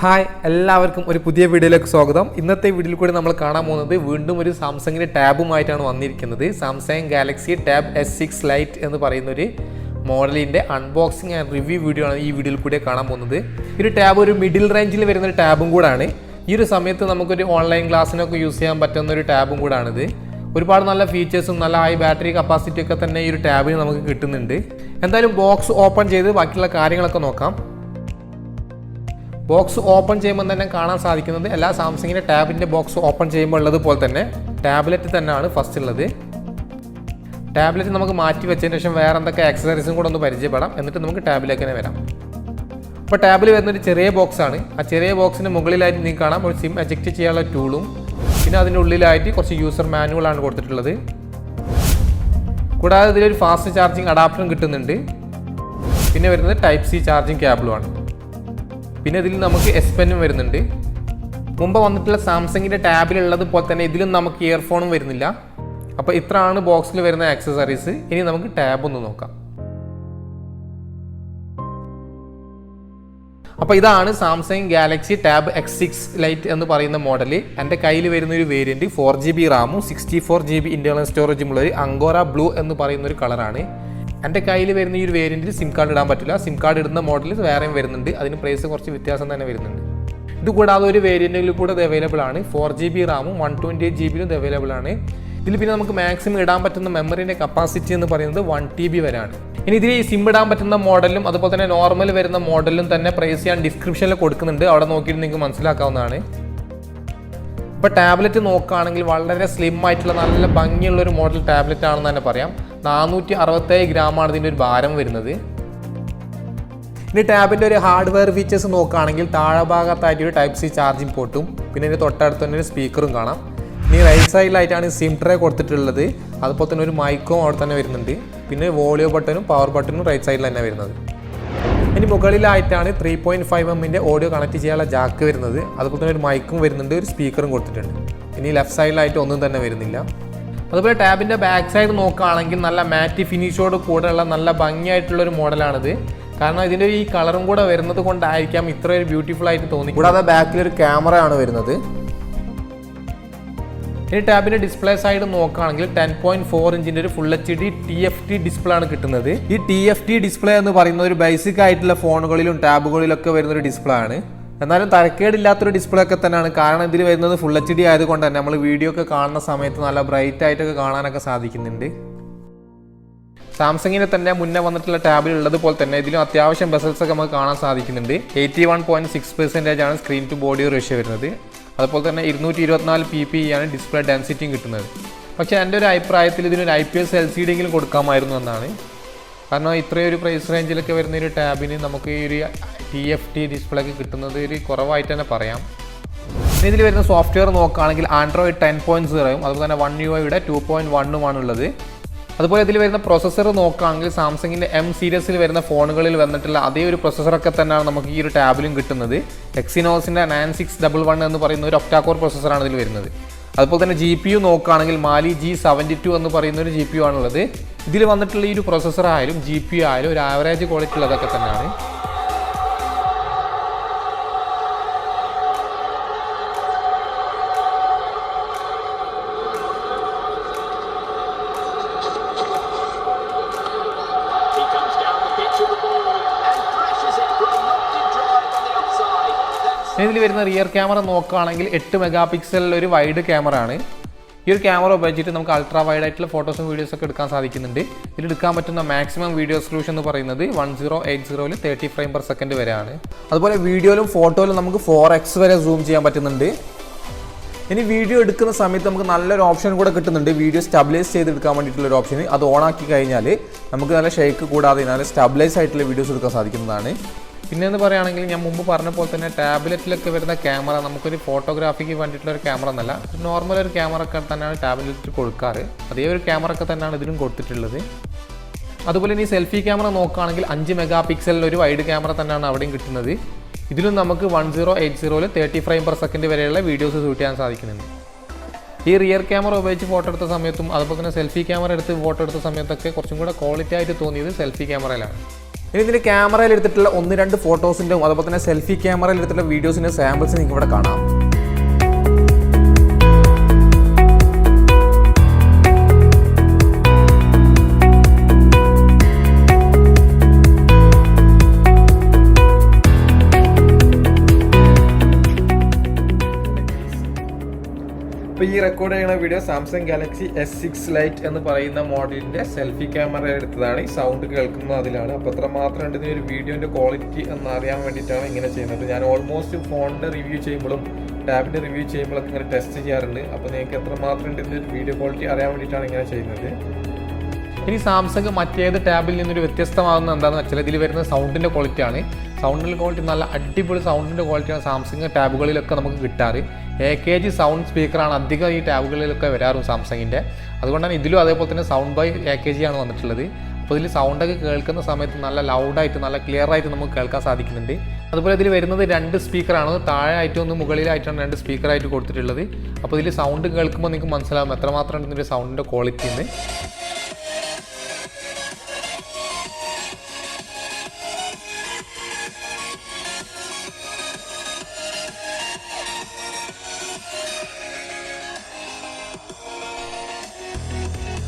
Hi എല്ലാവർക്കും ഒരു പുതിയ വീഡിയോയിലേക്ക് സ്വാഗതം. ഇന്നത്തെ വീഡിയോയിൽ കൂടി നമ്മൾ കാണാൻ പോകുന്നത് വീണ്ടും ഒരു സാംസങ്ങിൻ്റെ ടാബുമായിട്ടാണ് വന്നിരിക്കുന്നത്. Samsung Galaxy tab S6 light എന്ന് പറയുന്ന ഒരു മോഡലിൻ്റെ അൺബോക്സിങ് ആൻഡ് റിവ്യൂ വീഡിയോ ആണ് ഈ വീഡിയോയിൽ കൂടി കാണാൻ പോകുന്നത്. ഈ ഒരു ടാബ് ഒരു മിഡിൽ റേഞ്ചിൽ വരുന്ന ഒരു ടാബും കൂടാണ്. ഈ ഒരു സമയത്ത് നമുക്കൊരു ഓൺലൈൻ ക്ലാസ്സിനൊക്കെ യൂസ് ചെയ്യാൻ പറ്റുന്ന ഒരു ടാബും കൂടാണിത്. ഒരുപാട് നല്ല ഫീച്ചേഴ്സും നല്ല ഹൈ ബാറ്ററി കപ്പാസിറ്റി ഒക്കെ തന്നെ ഈ ഒരു ടാബിന് നമുക്ക് കിട്ടുന്നുണ്ട്. എന്തായാലും ബോക്സ് ഓപ്പൺ ചെയ്ത് ബാക്കിയുള്ള കാര്യങ്ങളൊക്കെ നോക്കാം. ബോക്സ് ഓപ്പൺ ചെയ്യുമ്പോൾ തന്നെ കാണാൻ സാധിക്കുന്നത് എല്ലാ സാംസങ്ങിൻ്റെ ടാബിൻ്റെ ബോക്സ് ഓപ്പൺ ചെയ്യുമ്പോൾ ഉള്ളതുപോലെ തന്നെ ടാബ്ലറ്റ് തന്നെയാണ് ഫസ്റ്റ് ഉള്ളത്. ടാബ്ലറ്റ് നമുക്ക് മാറ്റി വെച്ചതിന് ശേഷം വേറെ എന്തൊക്കെ ആക്സസറീസും കൂടെ ഒന്ന് പരിചയപ്പെടാം, എന്നിട്ട് നമുക്ക് ടാബിലേക്ക് തന്നെ വരാം. അപ്പോൾ ടാബിൽ വരുന്നൊരു ചെറിയ ബോക്സാണ്. ആ ചെറിയ ബോക്സിന് മുകളിലായിട്ട് നിങ്ങൾക്ക് കാണാം ഒരു സിം എജക്റ്റ് ചെയ്യാനുള്ള ടൂളും പിന്നെ അതിൻ്റെ ഉള്ളിലായിട്ട് കുറച്ച് യൂസർ മാനുവലാണ് കൊടുത്തിട്ടുള്ളത്. കൂടാതെ ഇതിലൊരു ഫാസ്റ്റ് ചാർജിങ് അഡാപ്റ്ററും കിട്ടുന്നുണ്ട്. പിന്നെ വരുന്നത് ടൈപ്പ് സി ചാർജിങ് കേബിളുമാണ്. പിന്നെ ഇതിൽ നമുക്ക് S പെന്നും വരുന്നുണ്ട്. മുമ്പ് വന്നിട്ടുള്ള സാംസങ്ങിൻ്റെ ടാബിലുള്ളത് പോലെ തന്നെ ഇതിലും നമുക്ക് ഇയർഫോണും വരുന്നില്ല. അപ്പോൾ ഇത്രയാണ് ബോക്സിൽ വരുന്ന ആക്സസറീസ്. ഇനി നമുക്ക് ടാബ് ഒന്ന് നോക്കാം. അപ്പോൾ ഇതാണ് Samsung Galaxy tab S6 light എന്ന് പറയുന്ന മോഡൽ. എൻ്റെ കയ്യിൽ വരുന്ന ഒരു വേരിയൻറ്റ് 4GB റാമും 64GB ഇൻറ്റേർണൽ സ്റ്റോറേജും ഉള്ള ഒരു അങ്കോറ ബ്ലൂ എന്ന് പറയുന്ന ഒരു കളറാണ്. എൻ്റെ കയ്യിൽ വരുന്ന ഈ ഒരു വേരിയൻറ്റിൽ സിം കാർഡ് ഇടാൻ പറ്റില്ല. സിം കാർഡ് ഇടുന്ന മോഡൽ വേറെയും വരുന്നുണ്ട്. അതിന് പ്രൈസ് കുറച്ച് വ്യത്യാസം തന്നെ വരുന്നുണ്ട്. ഇതുകൂടാതെ ഒരു വേരിയൻറ്റിൽ കൂടെ ഇത് അവൈലബിൾ ആണ്. 4GB റാമും 128GB ഇത് അവൈലബിൾ ആണ്. ഇതിൽ പിന്നെ നമുക്ക് മാക്സിമം ഇടാൻ പറ്റുന്ന മെമ്മറിൻ്റെ കപ്പാസിറ്റി എന്ന് പറയുന്നത് 1TB വരെയാണ്. ഇനി ഇതിൽ ഈ സിം ഇടാൻ പറ്റുന്ന മോഡലും അതുപോലെ തന്നെ നോർമൽ വരുന്ന മോഡലും തന്നെ പ്രൈസ് ഞാൻ ഡിസ്ക്രിപ്ഷനിൽ കൊടുക്കുന്നുണ്ട്. അവിടെ നോക്കിയിട്ട് നിങ്ങൾക്ക് മനസ്സിലാക്കാവുന്നതാണ്. ഇപ്പോൾ ടാബ്ലറ്റ് നോക്കുകയാണെങ്കിൽ വളരെ സ്ലിം ആയിട്ടുള്ള നല്ല ഭംഗിയുള്ളൊരു മോഡൽ ടാബ്ലറ്റ് ആണെന്ന് തന്നെ പറയാം. 467 ഗ്രാമാണ് ഇതിൻ്റെ ഒരു ഭാരം വരുന്നത്. ഇനി ടാബിൻ്റെ ഒരു ഹാർഡ്വെയർ ഫീച്ചേഴ്സ് നോക്കുകയാണെങ്കിൽ താഴെ ഭാഗത്തായിട്ട് ഒരു ടൈപ്പ് സി ചാർജിങ് പോർട്ടും പിന്നെ ഇതിൻ്റെ തൊട്ടടുത്ത് തന്നെ ഒരു സ്പീക്കറും കാണാം. ഇനി റൈറ്റ് സൈഡിലായിട്ടാണ് സിം ട്രേ കൊടുത്തിട്ടുള്ളത്. അതുപോലെ തന്നെ ഒരു മൈക്കും അവിടെ തന്നെ വരുന്നുണ്ട്. പിന്നെ വോളിയോ ബട്ടണും പവർ ബട്ടണും റൈറ്റ് സൈഡിൽ തന്നെ വരുന്നത്. ഇനി മുകളിലായിട്ടാണ് 3.5mm ഓഡിയോ കണക്ട് ചെയ്യാനുള്ള ജാക്ക് വരുന്നത്. അതുപോലെ തന്നെ ഒരു മൈക്കും വരുന്നുണ്ട്, ഒരു സ്പീക്കറും കൊടുത്തിട്ടുണ്ട്. ഇനി ലെഫ്റ്റ് സൈഡിലായിട്ട് ഒന്നും തന്നെ വരുന്നില്ല. അതുപോലെ ടാബിൻ്റെ ബാക്ക് സൈഡ് നോക്കുകയാണെങ്കിൽ നല്ല മാറ്റി ഫിനിഷോട് കൂടെയുള്ള നല്ല ഭംഗിയായിട്ടുള്ളൊരു മോഡലാണിത്. കാരണം ഇതിൻ്റെ ഈ കളറും കൂടെ വരുന്നത് കൊണ്ടായിരിക്കാം ഇത്ര ഒരു ബ്യൂട്ടിഫുൾ ആയിട്ട് തോന്നി. കൂടാതെ ബാക്കിലൊരു ക്യാമറയാണ് വരുന്നത്. ഇനി ടാബിൻ്റെ ഡിസ്പ്ലേ സൈഡ് നോക്കുകയാണെങ്കിൽ 10.4 ഇഞ്ചിൻ്റെ ഒരു ഫുൾ HD TFT ഡിസ്പ്ലേ ആണ് കിട്ടുന്നത്. ഈ TFT ഡിസ്പ്ലേ എന്ന് പറയുന്ന ഒരു ബേസിക് ആയിട്ടുള്ള ഫോണുകളിലും ടാബുകളിലൊക്കെ വരുന്നൊരു ഡിസ്പ്ലേ ആണ്. എന്നാലും തരക്കേടില്ലാത്തൊരു ഡിസ്പ്ലേ ഒക്കെ തന്നെയാണ്. കാരണം ഇതിൽ വരുന്നത് ഫുൾ HD ആയതുകൊണ്ട് തന്നെ നമ്മൾ വീഡിയോ ഒക്കെ കാണുന്ന സമയത്ത് നല്ല ബ്രൈറ്റ് ആയിട്ടൊക്കെ കാണാനൊക്കെ സാധിക്കുന്നുണ്ട്. സാംസങ്ങിന് തന്നെ മുന്നേ വന്നിട്ടുള്ള ടാബിൽ ഉള്ളതുപോലെ തന്നെ ഇതിലും അത്യാവശ്യം ബസൽസ് ഒക്കെ നമുക്ക് കാണാൻ സാധിക്കുന്നുണ്ട്. 81.6% ആണ് സ്ക്രീൻ ടു ബോഡി റേഷ്യോ വരുന്നത്. അതുപോലെ തന്നെ 224 ppi ആണ് ഡിസ്പ്ലേ ഡെൻസിറ്റിയും കിട്ടുന്നത്. പക്ഷേ എൻ്റെ ഒരു അഭിപ്രായത്തിൽ ഇതിനൊരു IPS LCD എങ്കിലും കൊടുക്കാമായിരുന്നു എന്നാണ്. കാരണം ഇത്രയും ഒരു പ്രൈസ് റേഞ്ചിലൊക്കെ വരുന്ന ഒരു ടാബിന് നമുക്ക് ഈ ഒരു TFT ഡിസ്പ്ലേ ഒക്കെ കിട്ടുന്നത് ഒരു കുറവായിട്ട് തന്നെ പറയാം. പിന്നെ ഇതിൽ വരുന്ന സോഫ്റ്റ്വെയർ നോക്കുകയാണെങ്കിൽ ആൻഡ്രോയിഡ് 10.0 അതുപോലെ തന്നെ OneUIയുടെ 2.1 ഉള്ളത്. അതുപോലെ ഇതിൽ വരുന്ന പ്രൊസസ്സർ നോക്കുകയാണെങ്കിൽ സാംസങ്ങിൻ്റെ M സീരീസിൽ വരുന്ന ഫോണുകളിൽ വന്നിട്ടുള്ള അതേ ഒരു പ്രൊസസ്സറൊക്കെ തന്നെയാണ് നമുക്ക് ഈ ഒരു ടാബിലും കിട്ടുന്നത്. എക്സിനോസിൻ്റെ 9611 എന്ന് പറയുന്ന ഒരു ഒക്ടാകോർ പ്രൊസസ്സറാണ് ഇതിൽ വരുന്നത്. അതുപോലെ തന്നെ GPU നോക്കുകയാണെങ്കിൽ മാലി G72 എന്ന് പറയുന്ന ഒരു GPU ആണുള്ളത്. ഇതിൽ വന്നിട്ടുള്ള ഈ ഒരു പ്രൊസസ്സർ ആയാലും GPU ആയാലും ഒരു ആവറേജ് ക്വാളിറ്റി ഉള്ളതൊക്കെ തന്നെയാണ്. ഇതിൽ വരുന്ന റിയർ ക്യാമറ നോക്കുകയാണെങ്കിൽ 8 MP ഒരു വൈഡ് ക്യാമറ ആണ്. ഈ ഒരു ക്യാമറ ഉപയോഗിച്ചിട്ട് നമുക്ക് അൾട്രാ വൈഡ് ആയിട്ടുള്ള ഫോട്ടോസും വീഡിയോസൊക്കെ എടുക്കാൻ സാധിക്കുന്നുണ്ട്. ഇതിൽ എടുക്കാൻ പറ്റുന്ന മാക്സിമം വീഡിയോ റെസൊല്യൂഷൻ എന്ന് പറയുന്നത് 1080 30 frames/second വരെയാണ്. അതുപോലെ വീഡിയോയിലും ഫോട്ടോയിലും നമുക്ക് 4x വരെ സൂം ചെയ്യാൻ പറ്റുന്നുണ്ട്. ഇനി വീഡിയോ എടുക്കുന്ന സമയത്ത് നമുക്ക് നല്ലൊരു ഓപ്ഷൻ കൂടെ കിട്ടുന്നുണ്ട്. വീഡിയോ സ്റ്റെബിലൈസ് ചെയ്തെടുക്കാൻ വേണ്ടിയിട്ടുള്ളൊരു ഓപ്ഷൻ. അത് ഓൺ ആക്കി കഴിഞ്ഞാൽ നമുക്ക് നല്ല ഷേക്ക് കൂടാതെ നല്ല സ്റ്റെബിലൈസ് ആയിട്ടുള്ള വീഡിയോസ് എടുക്കാൻ സാധിക്കുന്നതാണ്. പിന്നെ എന്ന് പറയുകയാണെങ്കിൽ ഞാൻ മുമ്പ് പറഞ്ഞ പോലെ തന്നെ ടാബ്ലറ്റിലൊക്കെ വരുന്ന ക്യാമറ നമുക്കൊരു ഫോട്ടോഗ്രാഫിക്ക് വേണ്ടിയിട്ടുള്ള ഒരു ക്യാമറ എന്നല്ല, നോർമൽ ഒരു ക്യാമറ ഒക്കെ തന്നെയാണ് ടാബ്ലറ്റിൽ കൊടുക്കാറ്. അതേ ഒരു ക്യാമറ ഒക്കെ തന്നെയാണ് ഇതിലും കൊടുത്തിട്ടുള്ളത്. അതുപോലെ ഇനി സെൽഫി ക്യാമറ നോക്കുകയാണെങ്കിൽ 5 MP ഒരു വൈഡ് ക്യാമറ തന്നെയാണ് അവിടെയും കിട്ടുന്നത്. ഇതിലും നമുക്ക് 1080 30 frames/second വരെയുള്ള വീഡിയോസ് ഷൂട്ട് ചെയ്യാൻ സാധിക്കുന്നുണ്ട്. ഈ റിയർ ക്യാമറ ഉപയോഗിച്ച് ഫോട്ടോ എടുത്ത സമയത്തും അതുപോലെ തന്നെ സെൽഫി ക്യാമറ എടുത്ത് ഫോട്ടോ എടുത്ത സമയത്തൊക്കെ കുറച്ചും കൂടെ ക്വാളിറ്റി ആയിട്ട് തോന്നിയത് സെൽഫി ക്യാമറയിലാണ്. ഇനി ഇതിൻ്റെ ക്യാമറയിൽ എടുത്തിട്ടുള്ള 1-2 ഫോട്ടോസിൻ്റെ അതുപോലെ തന്നെ സെൽഫി ക്യാമറയിൽ എടുത്തിട്ടുള്ള വീഡിയോസിൻ്റെ സാമ്പിൾസ് നിങ്ങൾക്ക് ഇവിടെ കാണാം. ഇപ്പോൾ ഈ റെക്കോർഡ് ചെയ്യുന്ന video Samsung Galaxy S6 light എന്ന് പറയുന്ന മോഡലിൻ്റെ സെൽഫി ക്യാമറ എടുത്തതാണ്. ഈ സൗണ്ട് കേൾക്കുന്നത് അതിലാണ്. അപ്പോൾ എത്ര മാത്രം ഉണ്ട് ഇതിൻ്റെ ഒരു വീഡിയോൻ്റെ ക്വാളിറ്റി എന്ന് അറിയാൻ വേണ്ടിയിട്ടാണ് ഇങ്ങനെ ചെയ്യുന്നത്. ഞാൻ ഓൾമോസ്റ്റ് ഫോണിൻ്റെ റിവ്യൂ ചെയ്യുമ്പോഴും ടാബിൻ്റെ റിവ്യൂ ചെയ്യുമ്പോഴൊക്കെ ഇങ്ങനെ ടെസ്റ്റ് ചെയ്യാറുണ്ട്. അപ്പോൾ നിങ്ങൾക്ക് എത്ര മാത്രം ഉണ്ട് ഇതിൻ്റെ വീഡിയോ ക്വാളിറ്റി അറിയാൻ വേണ്ടിയിട്ടാണ് ഇങ്ങനെ ചെയ്യുന്നത്. ഇനി സാംസങ് മറ്റേത് ടാബിൽ നിന്നൊരു വ്യത്യസ്തമാകുന്നത് എന്താണെന്ന് വെച്ചാൽ ഇതിൽ വരുന്ന സൗണ്ടിൻ്റെ ക്വാളിറ്റിയാണ്. സൗണ്ടിൻ്റെ ക്വാളിറ്റി നല്ല അടിപൊളി സൗണ്ടിൻ്റെ ക്വാളിറ്റിയാണ് സാംസങ് ടാബുകളിലൊക്കെ നമുക്ക് കിട്ടാറ്. AKG സൗണ്ട് സ്പീക്കറാണ് അധികം ഈ ടാബുകളിലൊക്കെ വരാറും സാംസങ്ങിൻ്റെ. അതുകൊണ്ടാണ് ഇതിലും അതേപോലെ തന്നെ സൗണ്ട് ബൈ AKG ആണ് വന്നിട്ടുള്ളത്. അപ്പോൾ ഇതിൽ സൗണ്ടൊക്കെ കേൾക്കുന്ന സമയത്ത് നല്ല ലൗഡായിട്ട് നല്ല ക്ലിയർ ആയിട്ട് നമുക്ക് കേൾക്കാൻ സാധിക്കുന്നുണ്ട്. അതുപോലെ ഇതിൽ വരുന്നത് 2 സ്പീക്കറാണ്. താഴെ ആയിട്ടും ഒന്ന് മുകളിലായിട്ടാണ് 2 സ്പീക്കറായിട്ട് കൊടുത്തിട്ടുള്ളത്. അപ്പോൾ ഇതിൽ സൗണ്ട് കേൾക്കുമ്പോൾ നിങ്ങൾക്ക് മനസ്സിലാവും എത്രമാത്രം ഉണ്ട് ഇതിൻ്റെ സൗണ്ടിൻ്റെ ക്വാളിറ്റി എന്ന്.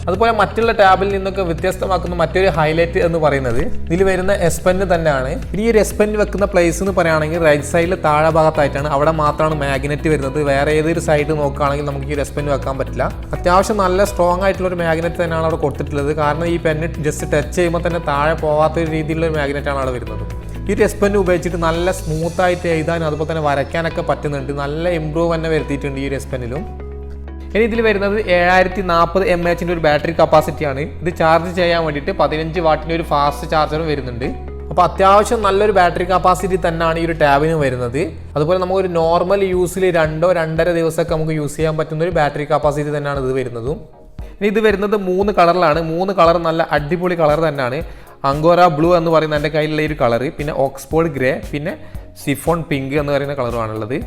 അതുപോലെ മറ്റുള്ള ടാബിൽ നിന്നൊക്കെ വ്യത്യസ്തമാക്കുന്ന മറ്റൊരു ഹൈലൈറ്റ് എന്ന് പറയുന്നത് ഇതിൽ വരുന്ന S Pen തന്നെയാണ്. ഇനി ഈ S Pen വെക്കുന്ന പ്ലേസ് എന്ന് പറയുകയാണെങ്കിൽ റൈറ്റ് സൈഡിൽ താഴെ ഭാഗത്തായിട്ടാണ്. അവിടെ മാത്രമാണ് മാഗ്നറ്റ് വരുന്നത്. വേറെ ഏതൊരു സൈഡ് നോക്കുകയാണെങ്കിൽ നമുക്ക് ഈ S Pen വെക്കാൻ പറ്റില്ല. അത്യാവശ്യം നല്ല സ്ട്രോങ് ആയിട്ടുള്ള ഒരു മാഗ്നറ്റ് തന്നെയാണ് അവിടെ കൊടുത്തിട്ടുള്ളത്. കാരണം ഈ പെന്ന് ജസ്റ്റ് ടച്ച് ചെയ്യുമ്പോൾ തന്നെ താഴെ പോകാത്ത ഒരു രീതിയിലുള്ള ഒരു മാഗ്നറ്റാണ് അവിടെ വരുന്നത്. ഈ S Pen ഉപയോഗിച്ചിട്ട് നല്ല സ്മൂത്തായിട്ട് എഴുതാനും അതുപോലെ തന്നെ വരയ്ക്കാനൊക്കെ പറ്റുന്നുണ്ട്. നല്ല ഇമ്പ്രൂവ് തന്നെ വരുത്തിയിട്ടുണ്ട് ഈ S Pen-ലും. ഇനി ഇതിൽ വരുന്നത് 7040 mAh ഒരു ബാറ്ററി കപ്പാസിറ്റിയാണ്. ഇത് ചാർജ് ചെയ്യാൻ വേണ്ടിയിട്ട് 15 വാട്ടിൻ്റെ ഒരു ഫാസ്റ്റ് ചാർജറും വരുന്നുണ്ട്. അപ്പോൾ അത്യാവശ്യം നല്ലൊരു ബാറ്ററി കപ്പാസിറ്റി തന്നെയാണ് ഈ ഒരു ടാബിന് വരുന്നത്. അതുപോലെ നമുക്കൊരു നോർമൽ യൂസിൽ 2-2.5 ദിവസമൊക്കെ നമുക്ക് യൂസ് ചെയ്യാൻ പറ്റുന്ന ഒരു ബാറ്ററി കപ്പാസിറ്റി തന്നെയാണ് ഇത് വരുന്നതും. ഇനി ഇത് വരുന്നത് 3 കളറിലാണ്. 3 കളർ നല്ല അടിപൊളി കളർ തന്നെയാണ്. അങ്കോറ ബ്ലൂ എന്ന് പറയുന്ന എൻ്റെ കയ്യിലുള്ള ഒരു കളർ, പിന്നെ ഓക്സ്ഫോർഡ് ഗ്രേ, പിന്നെ സിഫോൺ പിങ്ക് എന്ന് പറയുന്ന കളറുമാണുള്ളത്.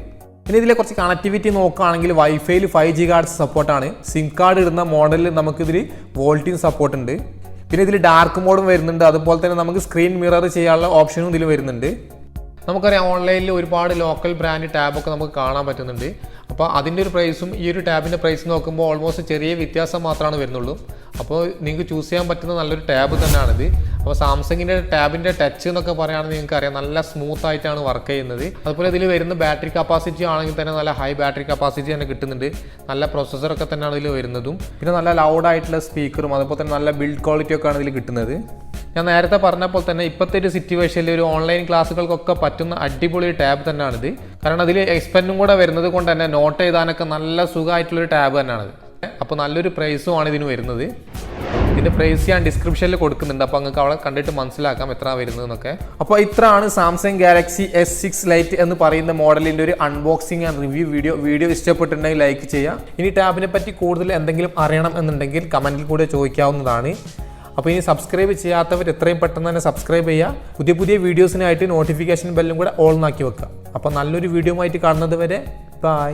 ഇനി ഇതിലെ കുറച്ച് കണക്ടിവിറ്റി നോക്കുകയാണെങ്കിൽ വൈഫൈയിൽ 5G കാർഡ് സപ്പോർട്ടാണ്. സിം കാർഡ് ഇടുന്ന മോഡലിൽ നമുക്കിതിൽ വോൾട്ടിങ് സപ്പോർട്ട് ഉണ്ട്. പിന്നെ ഇതിൽ ഡാർക്ക് മോഡും വരുന്നുണ്ട്. അതുപോലെ തന്നെ നമുക്ക് സ്ക്രീൻ മിറർ ചെയ്യാനുള്ള ഓപ്ഷനും ഇതിൽ വരുന്നുണ്ട്. നമുക്കറിയാം ഓൺലൈനിൽ ഒരുപാട് ലോക്കൽ ബ്രാൻഡ് ടാബൊക്കെ നമുക്ക് കാണാൻ പറ്റുന്നുണ്ട്. അപ്പോൾ അതിൻ്റെ ഒരു പ്രൈസും ഈ ഒരു ടാബിൻ്റെ പ്രൈസ് നോക്കുമ്പോൾ ഓൾമോസ്റ്റ് ചെറിയ വ്യത്യാസം മാത്രമാണ് വരുന്നുള്ളൂ. അപ്പോൾ നിങ്ങൾക്ക് ചൂസ് ചെയ്യാൻ പറ്റുന്ന നല്ലൊരു ടാബ് തന്നെയാണിത്. അപ്പോൾ സാംസങ്ങിൻ്റെ ടാബിൻ്റെ ടച്ച് എന്നൊക്കെ പറയുകയാണെങ്കിൽ നിങ്ങൾക്ക് അറിയാം നല്ല സ്മൂത്ത് ആയിട്ടാണ് വർക്ക് ചെയ്യുന്നത്. അതുപോലെ ഇതിൽ വരുന്ന ബാറ്ററി കപ്പാസിറ്റി ആണെങ്കിൽ തന്നെ നല്ല ഹൈ ബാറ്ററി കപ്പാസിറ്റി തന്നെ കിട്ടുന്നുണ്ട്. നല്ല പ്രൊസസ്സറൊക്കെ തന്നെയാണ് ഇതിൽ വരുന്നതും. പിന്നെ നല്ല ലൗഡായിട്ടുള്ള സ്പീക്കറും അതുപോലെ തന്നെ നല്ല ബിൽഡ് ക്വാളിറ്റി ഒക്കെയാണ് ഇതിൽ കിട്ടുന്നത്. ഞാൻ നേരത്തെ പറഞ്ഞപ്പോൾ തന്നെ ഇപ്പോഴത്തെ ഒരു സിറ്റുവേഷനിൽ ഒരു ഓൺലൈൻ ക്ലാസ്സുകൾക്കൊക്കെ പറ്റുന്ന അടിപൊളി ടാബ് തന്നെയാണിത്. കാരണം അതിൽ S Pen കൂടെ വരുന്നത് കൊണ്ട് തന്നെ നോട്ട് എഴുതാനൊക്കെ നല്ല സുഖമായിട്ടുള്ളൊരു ടാബ് തന്നെയാണിത്. അപ്പോൾ നല്ലൊരു പ്രൈസുമാണ് ഇതിന് വരുന്നത്. ഇതിൻ്റെ പ്രൈസ് ഞാൻ ഡിസ്ക്രിപ്ഷനിൽ കൊടുക്കുന്നുണ്ട്. അപ്പോൾ നിങ്ങൾക്ക് അവിടെ കണ്ടിട്ട് മനസ്സിലാക്കാം എത്ര വരുന്നതെന്നൊക്കെ. അപ്പോൾ ഇത്രയാണ് സാംസങ് ഗാലക്സി S6 ലൈറ്റ് എന്ന് പറയുന്ന മോഡലിൻ്റെ ഒരു അൺബോക്സിങ് ആൻഡ് റിവ്യൂ വീഡിയോ ഇഷ്ടപ്പെട്ടിട്ടുണ്ടെങ്കിൽ ലൈക്ക് ചെയ്യുക. ഇനി ടാബിനെ പറ്റി കൂടുതൽ എന്തെങ്കിലും അറിയണം എന്നുണ്ടെങ്കിൽ കമൻറ്റിൽ കൂടെ ചോദിക്കാവുന്നതാണ്. അപ്പോൾ ഇനി സബ്സ്ക്രൈബ് ചെയ്യാത്തവർ എത്രയും പെട്ടെന്ന് തന്നെ സബ്സ്ക്രൈബ് ചെയ്യുക. പുതിയ വീഡിയോസിനായിട്ട് നോട്ടിഫിക്കേഷൻ ബെല്ലും കൂടെ ഓൺ ആക്കി വെക്കുക. അപ്പോൾ നല്ലൊരു വീഡിയോ ആയിട്ട് കാണുന്നത് വരെ ബൈ.